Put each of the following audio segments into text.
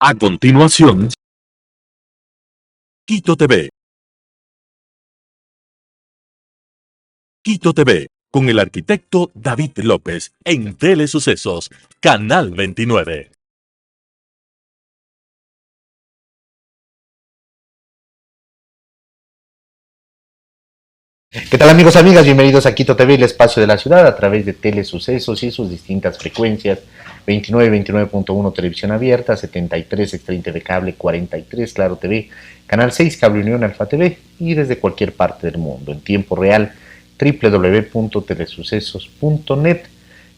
A continuación, Quito TV. Quito TV, con el arquitecto David López, en Telesucesos, Canal 29. ¿Qué tal, amigos, amigas? Bienvenidos a Quito TV, el espacio de la ciudad, a través de Telesucesos y sus distintas frecuencias: 29, 29.1 televisión abierta, 73 Extra de cable, 43 Claro TV, Canal 6 Cable Unión Alfa TV, y desde cualquier parte del mundo en tiempo real www.telesucesos.net,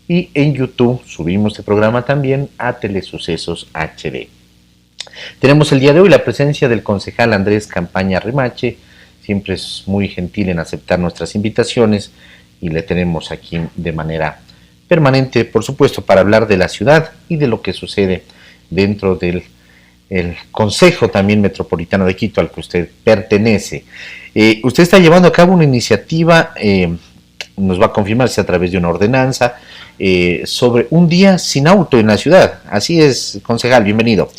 y en YouTube subimos este programa también a Telesucesos HD. Tenemos el día de hoy la presencia del concejal Andrés Campaña Remache. Siempre es muy gentil en aceptar nuestras invitaciones y le tenemos aquí de manera permanente, por supuesto, para hablar de la ciudad y de lo que sucede dentro del Consejo también Metropolitano de Quito, al que usted pertenece. Usted está llevando a cabo una iniciativa, nos va a confirmar si a través de una ordenanza, sobre un día sin auto en la ciudad. Así es, concejal, bienvenido.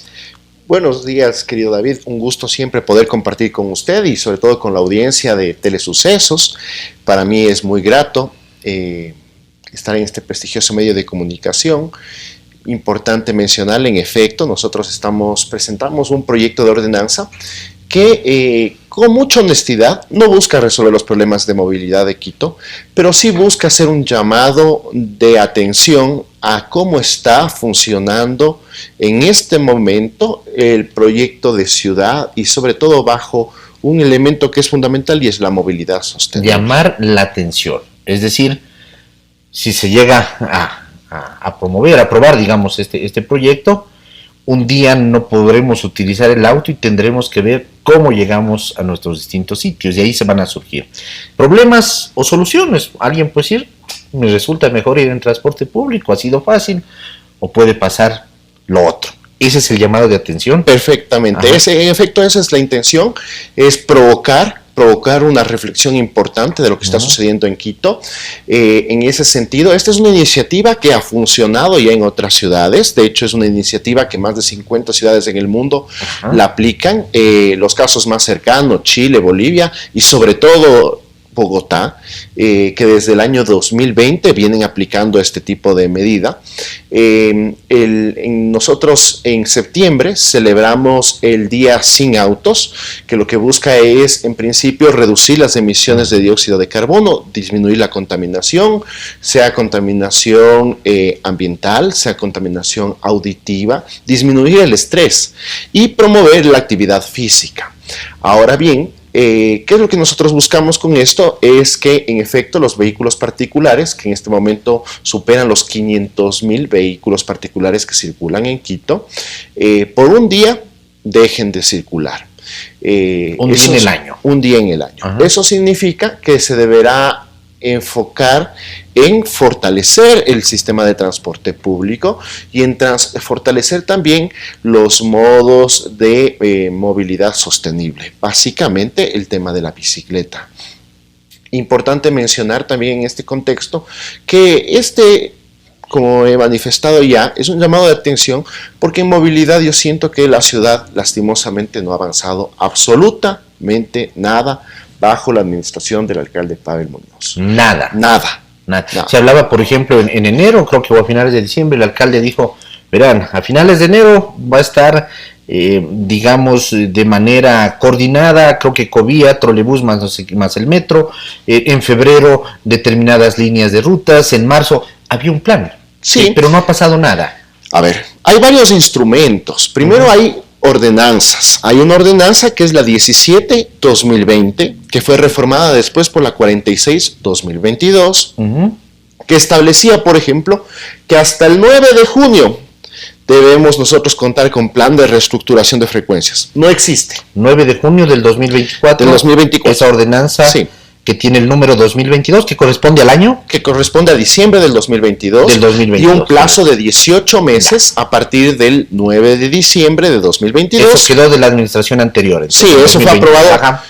Buenos días, querido David. Un gusto siempre poder compartir con usted y sobre todo con la audiencia de Telesucesos. Para mí es muy grato estar en este prestigioso medio de comunicación. Importante mencionarle, en efecto, nosotros presentamos un proyecto de ordenanza que con mucha honestidad no busca resolver los problemas de movilidad de Quito, pero sí busca hacer un llamado de atención a cómo está funcionando en este momento el proyecto de ciudad y sobre todo bajo un elemento que es fundamental y es la movilidad sostenible. Llamar la atención, es decir, si se llega a promover, a aprobar, digamos, este proyecto, un día no podremos utilizar el auto y tendremos que ver cómo llegamos a nuestros distintos sitios, y ahí se van a surgir problemas o soluciones. Alguien puede decir, me resulta mejor ir en transporte público, ha sido fácil, o puede pasar lo otro. Ese es el llamado de atención. Perfectamente. En efecto, esa es la intención, es provocar una reflexión importante de lo que está sucediendo en Quito. En ese sentido, esta es una iniciativa que ha funcionado ya en otras ciudades. De hecho, es una iniciativa que más de 50 ciudades en el mundo la aplican. Los casos más cercanos, Chile, Bolivia y sobre todo Bogotá, que desde el año 2020 vienen aplicando este tipo de medida. Nosotros en septiembre celebramos el Día Sin Autos, que lo que busca es, en principio, reducir las emisiones de dióxido de carbono, disminuir la contaminación, sea contaminación ambiental, sea contaminación auditiva, disminuir el estrés y promover la actividad física. Ahora bien, ¿qué es lo que nosotros buscamos con esto? Es que, en efecto, los vehículos particulares, que en este momento superan los 500.000 vehículos particulares que circulan en Quito, por un día dejen de circular. Un día en el año. Un día en el año. Eso significa que se deberá enfocar en fortalecer el sistema de transporte público y en fortalecer también los modos de movilidad sostenible, básicamente el tema de la bicicleta. Importante mencionar también en este contexto que como he manifestado ya, es un llamado de atención porque en movilidad yo siento que la ciudad lastimosamente no ha avanzado absolutamente nada bajo la administración del alcalde Pavel Muñoz. Nada. Nada. Se hablaba, por ejemplo, en enero, creo que o a finales de diciembre, el alcalde dijo, verán, a finales de enero va a estar, digamos, de manera coordinada, creo que Covía, trolebús más el metro, en febrero determinadas líneas de rutas, en marzo había un plan, sí, pero no ha pasado nada. A ver, hay varios instrumentos. Primero hay ordenanzas. Hay una ordenanza que es la 17-2020, que fue reformada después por la 46-2022, que establecía, por ejemplo, que hasta el 9 de junio debemos nosotros contar con plan de reestructuración de frecuencias. No existe. 9 de junio del 2024. Del 2024. Esa ordenanza. Sí. Que tiene el número 2022, que corresponde al año. Que corresponde a diciembre del 2022. Y un plazo de 18 meses a partir del 9 de diciembre de 2022. Eso quedó de la administración anterior. Sí, eso fue aprobado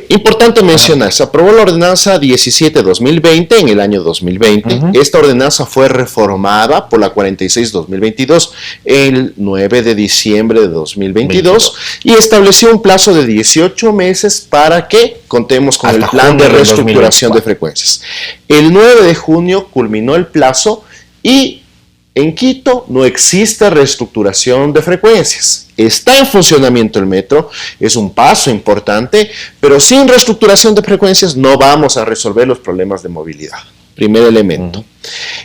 Importante mencionar, se aprobó la ordenanza 17-2020 en el año 2020. Esta ordenanza fue reformada por la 46-2022 el 9 de diciembre de 2022 y estableció un plazo de 18 meses para que contemos con hasta el plan de reestructuración de 2024. frecuencias. El 9 de junio culminó el plazo y en Quito no existe reestructuración de frecuencias. Está en funcionamiento el metro, es un paso importante, pero sin reestructuración de frecuencias no vamos a resolver los problemas de movilidad. Primer elemento.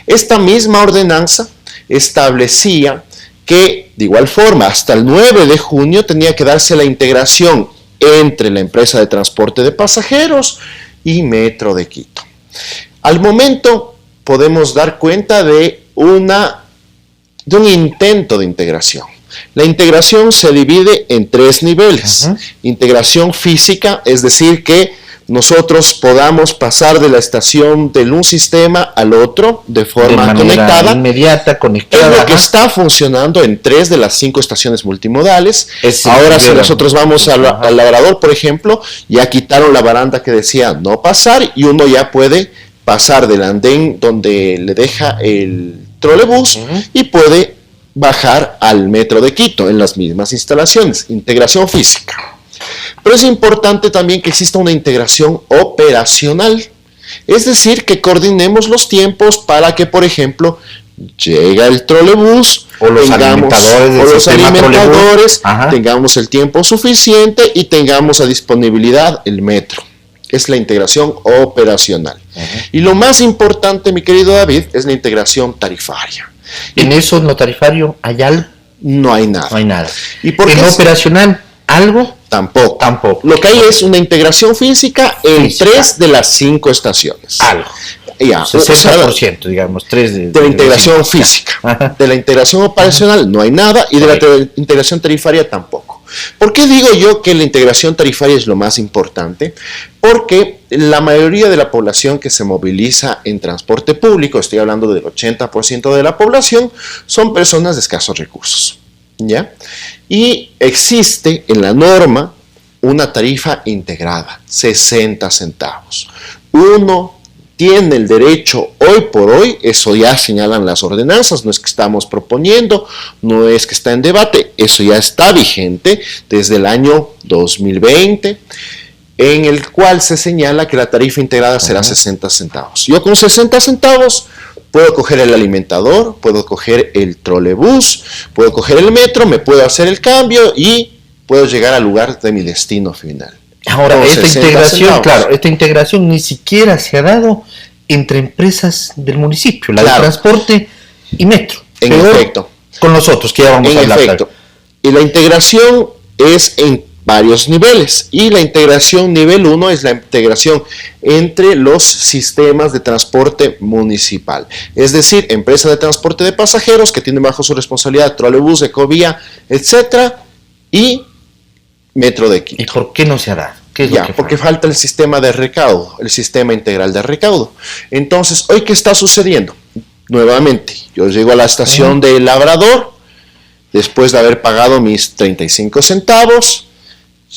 Esta misma ordenanza establecía que, de igual forma, hasta el 9 de junio tenía que darse la integración entre la empresa de transporte de pasajeros y Metro de Quito. Al momento podemos dar cuenta de un intento de integración. La integración se divide en 3 niveles. Integración física, es decir, que nosotros podamos pasar de la estación de un sistema al otro de forma conectada. Inmediata, conectada. Es lo que está funcionando en 3 de las 5 estaciones multimodales. Ahora, si nosotros vamos al Labrador, por ejemplo, ya quitaron la baranda que decía no pasar y uno ya puede pasar del andén donde le deja el trolebús y puede bajar al Metro de Quito en las mismas instalaciones. Integración física. Pero es importante también que exista una integración operacional. Es decir, que coordinemos los tiempos para que, por ejemplo, llega el trolebús o los alimentadores, tengamos el tiempo suficiente y tengamos a disponibilidad el metro. Es la integración operacional. Y lo más importante, mi querido David, es la integración tarifaria. ¿En eso, en lo tarifario, hay algo? No hay nada. No hay nada. ¿Y por qué? ¿En lo operacional, algo? Tampoco. Tampoco. Lo que hay es una integración física en 3 de las 5 estaciones. Algo. Ya, 60%, digamos, 3 de la integración física. De la integración operacional no hay nada y de la integración tarifaria tampoco. ¿Por qué digo yo que la integración tarifaria es lo más importante? Porque la mayoría de la población que se moviliza en transporte público, estoy hablando del 80% de la población, son personas de escasos recursos, ¿ya? Y existe en la norma una tarifa integrada, 60 centavos. Uno tiene el derecho hoy por hoy, eso ya señalan las ordenanzas, no es que estamos proponiendo, no es que está en debate, eso ya está vigente desde el año 2020, en el cual se señala que la tarifa integrada será 60 centavos. Yo con 60 centavos puedo coger el alimentador, puedo coger el trolebús, puedo coger el metro, me puedo hacer el cambio y puedo llegar al lugar de mi destino final. Ahora, esta integración ni siquiera se ha dado entre empresas del municipio, la de transporte y metro. En efecto. Con nosotros, que ya vamos a hablar. En efecto. Y la integración es en varios niveles. Y la integración nivel 1 es la integración entre los sistemas de transporte municipal. Es decir, empresa de transporte de pasajeros que tienen bajo su responsabilidad trolebús, ecovía, etcétera, y Metro de Quito. ¿Y por qué no se hará? Porque falta el sistema de recaudo, el sistema integral de recaudo. Entonces, ¿hoy qué está sucediendo? Nuevamente, yo llego a la estación de Labrador, después de haber pagado mis 35 centavos,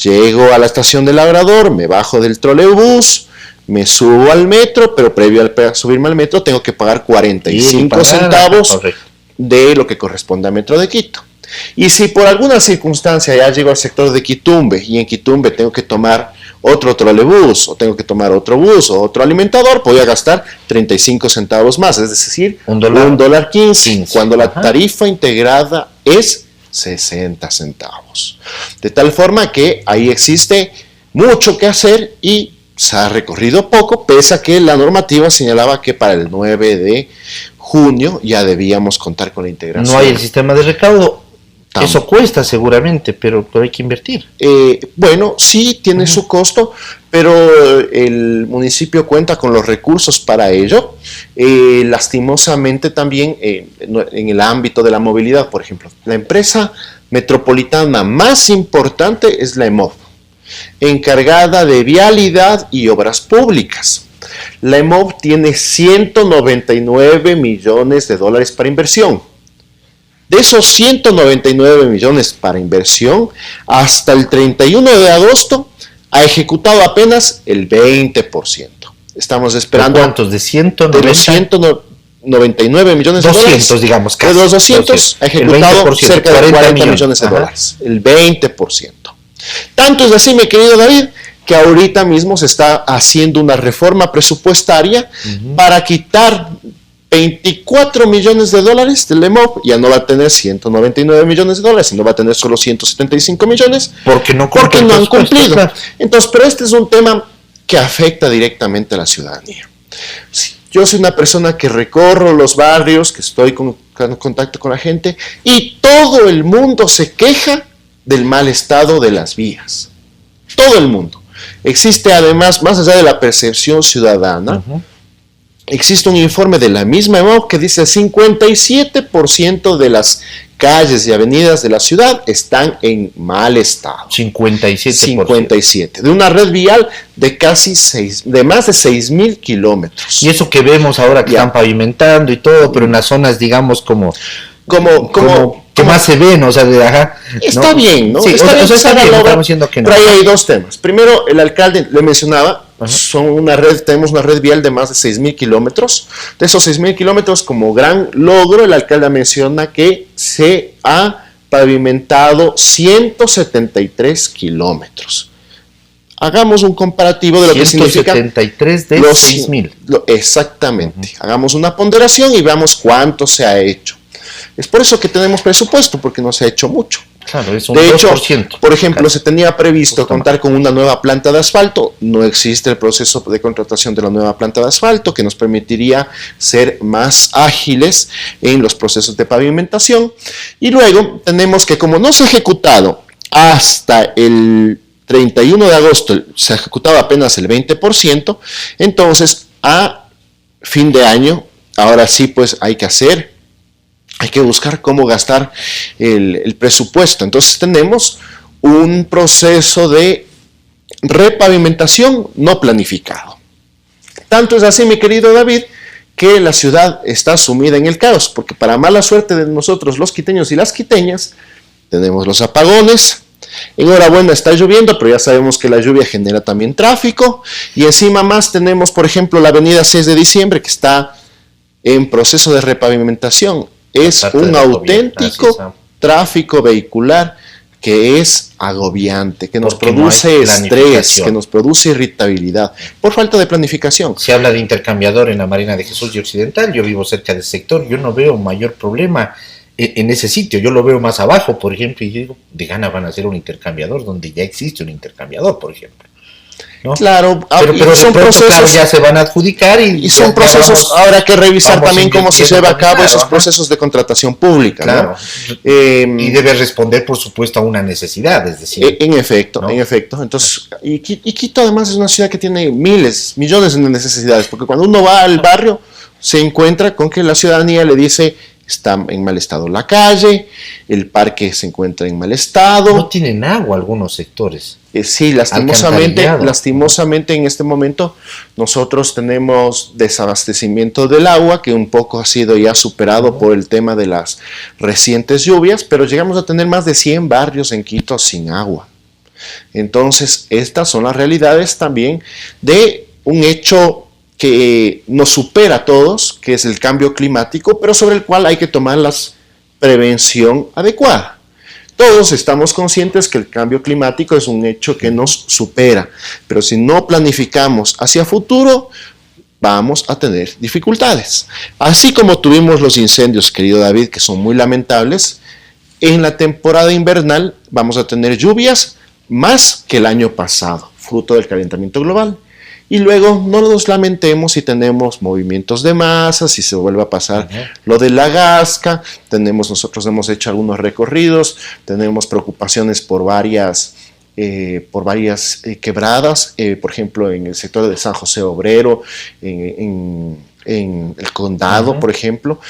llego a la estación de Labrador, me bajo del trolebús, me subo al metro, pero previo a subirme al metro tengo que pagar 45 centavos de lo que corresponde a Metro de Quito. Y si por alguna circunstancia ya llego al sector de Quitumbe y en Quitumbe tengo que tomar otro trolebús o tengo que tomar otro bus o otro alimentador, voy a gastar 35 centavos más, es decir, $1.15, cuando la tarifa integrada es 60 centavos. De tal forma que ahí existe mucho que hacer y se ha recorrido poco, pese a que la normativa señalaba que para el 9 de junio ya debíamos contar con la integración. No hay el sistema de recaudo. Eso cuesta seguramente, pero hay que invertir. Bueno, sí tiene su costo, pero el municipio cuenta con los recursos para ello. Lastimosamente también en el ámbito de la movilidad, por ejemplo, la empresa metropolitana más importante es la EMOV, encargada de vialidad y obras públicas. La EMOV tiene $199 millones para inversión. De esos 199 millones para inversión, hasta el 31 de agosto ha ejecutado apenas el 20%. Estamos esperando... ¿De cuántos? ¿De 190? De los 199 millones de 200, dólares. digamos, casi. De los 200 ha ejecutado cerca de 40 millones de dólares. El 20%. Tanto es así, mi querido David, que ahorita mismo se está haciendo una reforma presupuestaria para quitar 24 millones de dólares del EMOP. Ya no va a tener 199 millones de dólares, sino va a tener solo 175 millones. Porque no han cumplido. Claro. Entonces, pero este es un tema que afecta directamente a la ciudadanía. Yo soy una persona que recorro los barrios, que estoy en contacto con la gente, y todo el mundo se queja del mal estado de las vías. Todo el mundo. Existe además, más allá de la percepción ciudadana, existe un informe de la misma EMOC que dice 57% de las calles y avenidas de la ciudad están en mal estado. 57%. De una red vial de de más de 6.000 kilómetros. Y eso que vemos ahora que están pavimentando y todo, pero en las zonas, digamos, como más se ven, o sea, está ¿no? Bien, ¿no? Sí, está bien, estamos diciendo que no. Pero ahí hay dos temas. Primero, el alcalde le mencionaba, tenemos una red vial de más de 6.000 kilómetros. De esos 6.000 kilómetros, como gran logro, el alcalde menciona que se ha pavimentado 173 kilómetros. Hagamos un comparativo de lo que significa 173 de 6.000. Exactamente. Hagamos una ponderación y veamos cuánto se ha hecho. Es por eso que tenemos presupuesto, porque no se ha hecho mucho. Claro, es un de 2%. Hecho, por ejemplo, se tenía previsto contar con una nueva planta de asfalto. No existe el proceso de contratación de la nueva planta de asfalto, que nos permitiría ser más ágiles en los procesos de pavimentación. Y luego tenemos que, como no se ha ejecutado hasta el 31 de agosto, se ha ejecutado apenas el 20%, entonces a fin de año, ahora sí pues hay que buscar cómo gastar el presupuesto. Entonces tenemos un proceso de repavimentación no planificado. Tanto es así, mi querido David, que la ciudad está sumida en el caos, porque para mala suerte de nosotros los quiteños y las quiteñas, tenemos los apagones. Enhorabuena, está lloviendo, pero ya sabemos que la lluvia genera también tráfico, y encima más tenemos, por ejemplo, la avenida 6 de diciembre, que está en proceso de repavimentación. Es un auténtico tráfico vehicular que es agobiante, que nos produce estrés, que nos produce irritabilidad, por falta de planificación. Se habla de intercambiador en la Marina de Jesús y Occidental, yo vivo cerca del sector, yo no veo mayor problema en ese sitio, yo lo veo más abajo, por ejemplo, y digo, de gana van a hacer un intercambiador donde ya existe un intercambiador, por ejemplo. ¿No? Claro, pero son procesos, claro, ya se van a adjudicar y son procesos, ahora hay que revisar también cómo se lleva a cabo esos procesos de contratación pública, claro, ¿no? Y debe responder, por supuesto, a una necesidad, es decir. En efecto, ¿no? Entonces, y Quito además es una ciudad que tiene millones de necesidades, porque cuando uno va al barrio se encuentra con que la ciudadanía le dice: está en mal estado la calle, el parque se encuentra en mal estado. No tienen agua algunos sectores. Sí, lastimosamente en este momento nosotros tenemos desabastecimiento del agua, que un poco ha sido ya superado por el tema de las recientes lluvias, pero llegamos a tener más de 100 barrios en Quito sin agua. Entonces, estas son las realidades también de un hecho que nos supera a todos, que es el cambio climático, pero sobre el cual hay que tomar la prevención adecuada. Todos estamos conscientes que el cambio climático es un hecho que nos supera, pero si no planificamos hacia futuro, vamos a tener dificultades. Así como tuvimos los incendios, querido David, que son muy lamentables, en la temporada invernal vamos a tener lluvias más que el año pasado, fruto del calentamiento global. Y luego no nos lamentemos si tenemos movimientos de masas, si se vuelve a pasar lo de la Gasca. Nosotros hemos hecho algunos recorridos, tenemos preocupaciones por varias quebradas, por ejemplo en el sector de San José Obrero, en en el condado, por ejemplo.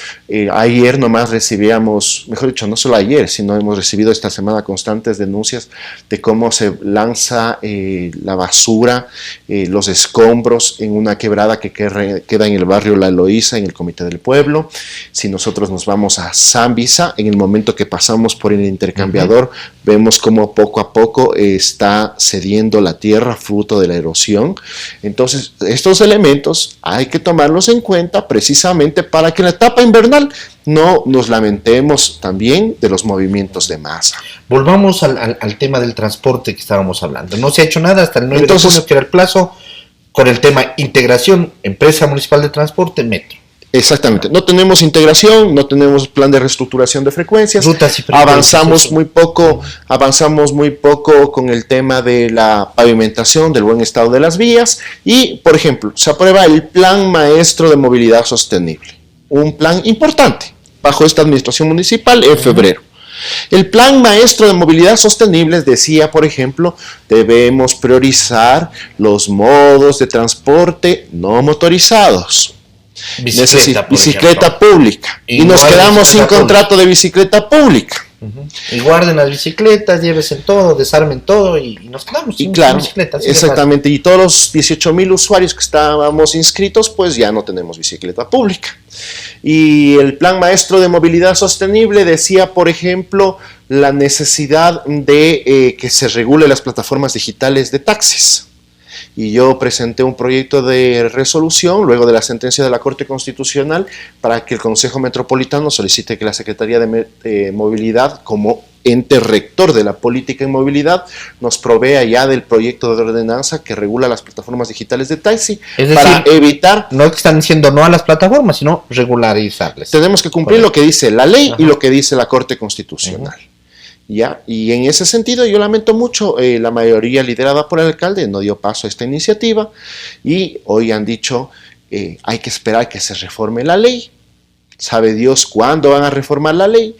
Ayer nomás recibíamos, mejor dicho, no solo ayer, sino hemos recibido esta semana constantes denuncias de cómo se lanza la basura, los escombros en una quebrada que queda en el barrio La Eloísa, en el Comité del Pueblo. Si nosotros nos vamos a Zambisa, en el momento que pasamos por el intercambiador, vemos cómo poco a poco está cediendo la tierra fruto de la erosión. Entonces, estos elementos hay que tomarlos en cuenta precisamente para que en la etapa invernal no nos lamentemos también de los movimientos de masa. Volvamos al tema del transporte que estábamos hablando. No se ha hecho nada hasta el 9 Entonces, de junio, que era el plazo, con el tema integración, empresa municipal de transporte, metro. Exactamente, no tenemos integración, no tenemos plan de reestructuración de frecuencias, Rutas y avanzamos muy poco con el tema de la pavimentación, del buen estado de las vías y, por ejemplo, se aprueba el Plan Maestro de Movilidad Sostenible, un plan importante bajo esta administración municipal en febrero. El Plan Maestro de Movilidad Sostenible decía, por ejemplo, debemos priorizar los modos de transporte no motorizados. Bicicleta pública. Y nos quedamos sin contrato de bicicleta pública. Y guarden las bicicletas, llévense todo, desarmen todo y nos quedamos sin bicicletas. Exactamente, y todos los 18,000 usuarios que estábamos inscritos, pues ya no tenemos bicicleta pública. Y el Plan Maestro de Movilidad Sostenible decía, por ejemplo, la necesidad de que se regule las plataformas digitales de taxis. Y yo presenté un proyecto de resolución luego de la sentencia de la Corte Constitucional para que el Consejo Metropolitano solicite que la Secretaría de Movilidad, como ente rector de la política en movilidad, nos provea ya del proyecto de ordenanza que regula las plataformas digitales de taxi, es decir, para evitar... No que están diciendo no a las plataformas, sino regularizarles. Tenemos que cumplir lo que dice la ley y lo que dice la Corte Constitucional. ¿Ya? Y en ese sentido yo lamento mucho, la mayoría liderada por el alcalde no dio paso a esta iniciativa y hoy han dicho hay que esperar que se reforme la ley. ¿Sabe Dios cuándo van a reformar la ley?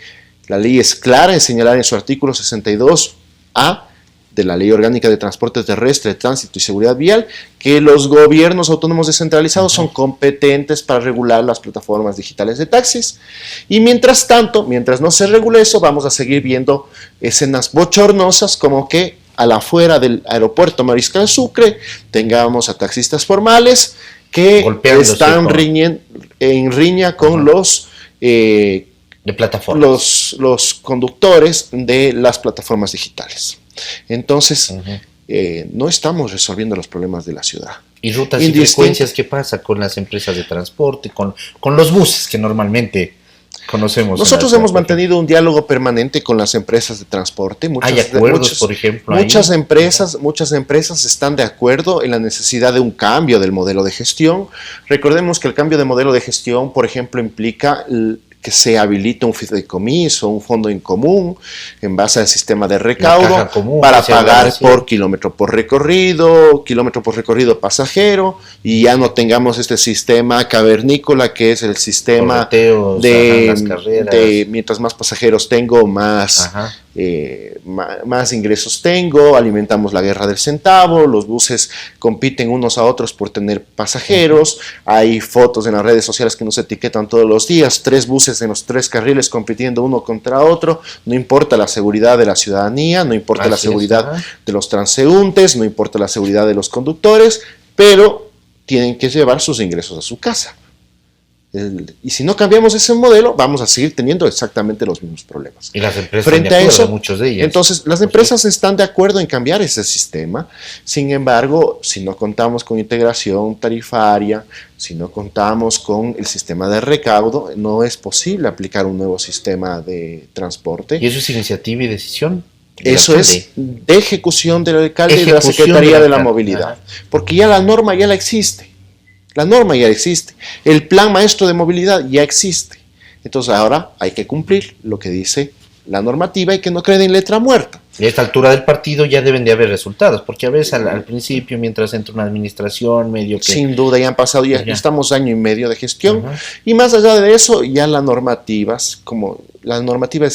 La ley es clara en señalar en su artículo 62A de la Ley Orgánica de Transporte Terrestre, Tránsito y Seguridad Vial, que los gobiernos autónomos descentralizados son competentes para regular las plataformas digitales de taxis. Y mientras tanto, mientras no se regule eso, vamos a seguir viendo escenas bochornosas como que a la afuera del aeropuerto Mariscal Sucre tengamos a taxistas formales que están en riña con los... de plataformas. Los conductores de las plataformas digitales. Entonces, no estamos resolviendo los problemas de la ciudad. ¿Y rutas y frecuencias qué pasa con las empresas de transporte, con los buses que normalmente conocemos? Nosotros hemos mantenido un diálogo permanente con las empresas de transporte. ¿Hay acuerdos, por ejemplo? Muchas empresas están de acuerdo en la necesidad de un cambio del modelo de gestión. Recordemos que el cambio de modelo de gestión, por ejemplo, implica que se habilite un fideicomiso, un fondo en común, en base al sistema de recaudo, para pagar por kilómetro por recorrido pasajero, y ya no tengamos este sistema cavernícola que es el sistema de mientras más pasajeros tengo, más ingresos tengo, alimentamos la guerra del centavo, los buses compiten unos a otros por tener pasajeros, hay fotos en las redes sociales que nos etiquetan todos los días, 3 buses en los 3 carriles compitiendo uno contra otro, no importa la seguridad de la ciudadanía, no importa la seguridad de los transeúntes, no importa la seguridad de los conductores, pero tienen que llevar sus ingresos a su casa. Y si no cambiamos ese modelo, vamos a seguir teniendo exactamente los mismos problemas. Y las empresas frente a eso, muchos de ellas. Entonces, las empresas están de acuerdo en cambiar ese sistema. Sin embargo, si no contamos con integración tarifaria, si no contamos con el sistema de recaudo, no es posible aplicar un nuevo sistema de transporte. ¿Y eso es iniciativa y decisión? Eso es de ejecución del alcalde y de la Secretaría de la Movilidad. Porque ya la norma ya la existe. La norma ya existe, el Plan Maestro de Movilidad ya existe. Entonces ahora hay que cumplir lo que dice la normativa y que no quede en letra muerta. Y a esta altura del partido ya deben de haber resultados, porque a veces al principio, mientras entra una administración medio que... Sin duda, ya han pasado, ya estamos año y medio de gestión, y más allá de eso, ya la normativa es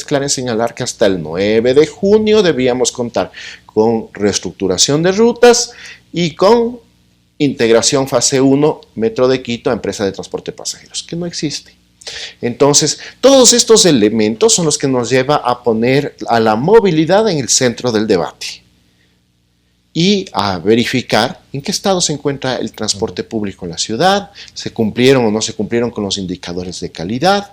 clara en señalar que hasta el 9 de junio debíamos contar con reestructuración de rutas y con integración fase 1, Metro de Quito, empresa de transporte de pasajeros, que no existe. Entonces, todos estos elementos son los que nos lleva a poner a la movilidad en el centro del debate y a verificar en qué estado se encuentra el transporte público en la ciudad, se cumplieron o no se cumplieron con los indicadores de calidad,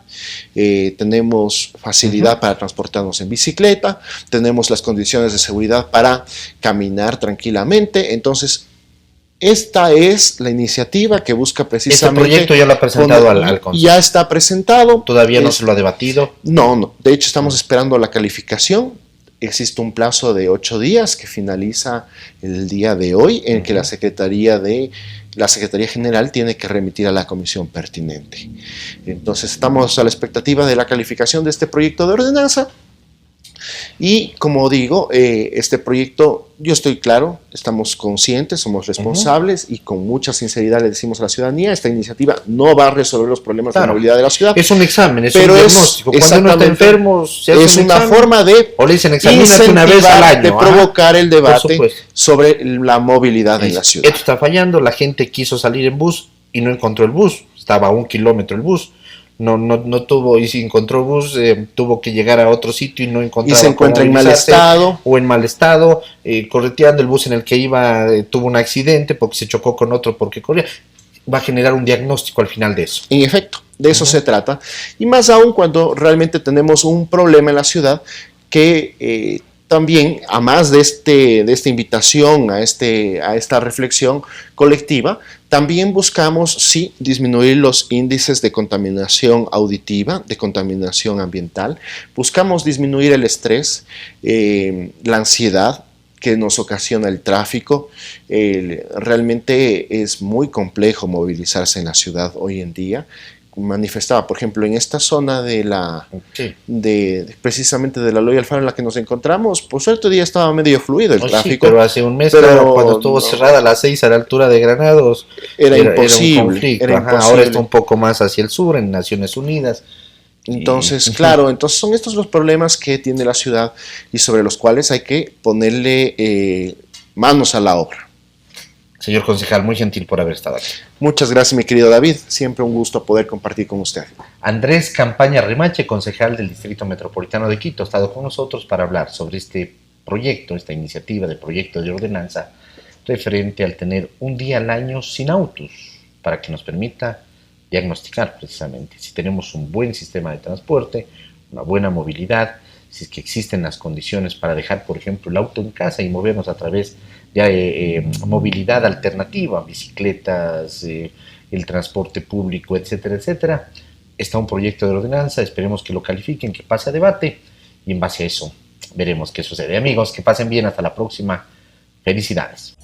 tenemos facilidad para transportarnos en bicicleta, tenemos las condiciones de seguridad para caminar tranquilamente. Entonces, esta es la iniciativa que busca precisamente... Este proyecto ya lo ha presentado al Consejo. Ya está presentado. Todavía no se lo ha debatido. No. De hecho, estamos esperando la calificación. Existe un plazo de 8 días que finaliza el día de hoy, en que la Secretaría General tiene que remitir a la comisión pertinente. Entonces, estamos a la expectativa de la calificación de este proyecto de ordenanza. Y como digo, este proyecto, yo estoy claro, estamos conscientes, somos responsables y con mucha sinceridad le decimos a la ciudadanía, esta iniciativa no va a resolver los problemas de movilidad de la ciudad. Es un examen, es pero un diagnóstico. Cuando uno está enfermo, se hace es un una examen, forma de o le dicen examínate una vez al año, de provocar el debate supuesto. sobre la movilidad en la ciudad. Esto está fallando, la gente quiso salir en bus y no encontró el bus, estaba a 1 kilómetro el bus. No tuvo, y si encontró bus, tuvo que llegar a otro sitio y no encontraba. Y se encuentra en mal estado. O en mal estado, correteando el bus en el que iba, tuvo un accidente porque se chocó con otro porque corría. Va a generar un diagnóstico al final de eso. En efecto, de eso se trata. Y más aún cuando realmente tenemos un problema en la ciudad que también, a más de esta invitación, a esta reflexión colectiva, también buscamos, sí, disminuir los índices de contaminación auditiva, de contaminación ambiental. Buscamos disminuir el estrés, la ansiedad que nos ocasiona el tráfico. Realmente es muy complejo movilizarse en la ciudad hoy en día. Manifestaba, por ejemplo, en esta zona precisamente de la Loya Alfaro en la que nos encontramos, por suerte día estaba medio fluido el tráfico. Sí, pero hace un mes, cuando estuvo cerrada a las 6 a la altura de Granados, era imposible. Un conflicto. Ahora está un poco más hacia el sur, en Naciones Unidas. Entonces, claro, entonces son estos los problemas que tiene la ciudad y sobre los cuales hay que ponerle manos a la obra. Señor concejal, muy gentil por haber estado aquí. Muchas gracias, mi querido David. Siempre un gusto poder compartir con usted. Andrés Campaña Rimache, concejal del Distrito Metropolitano de Quito, ha estado con nosotros para hablar sobre este proyecto, esta iniciativa de proyecto de ordenanza referente al tener un día al año sin autos, para que nos permita diagnosticar precisamente si tenemos un buen sistema de transporte, una buena movilidad, si es que existen las condiciones para dejar, por ejemplo, el auto en casa y movernos a través de movilidad alternativa, bicicletas, el transporte público, etcétera, etcétera. Está un proyecto de ordenanza, esperemos que lo califiquen, que pase a debate y en base a eso veremos qué sucede. Amigos, que pasen bien, hasta la próxima. Felicidades.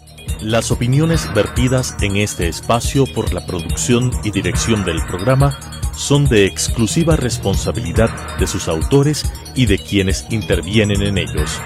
Las opiniones vertidas en este espacio por la producción y dirección del programa son de exclusiva responsabilidad de sus autores y de quienes intervienen en ellos.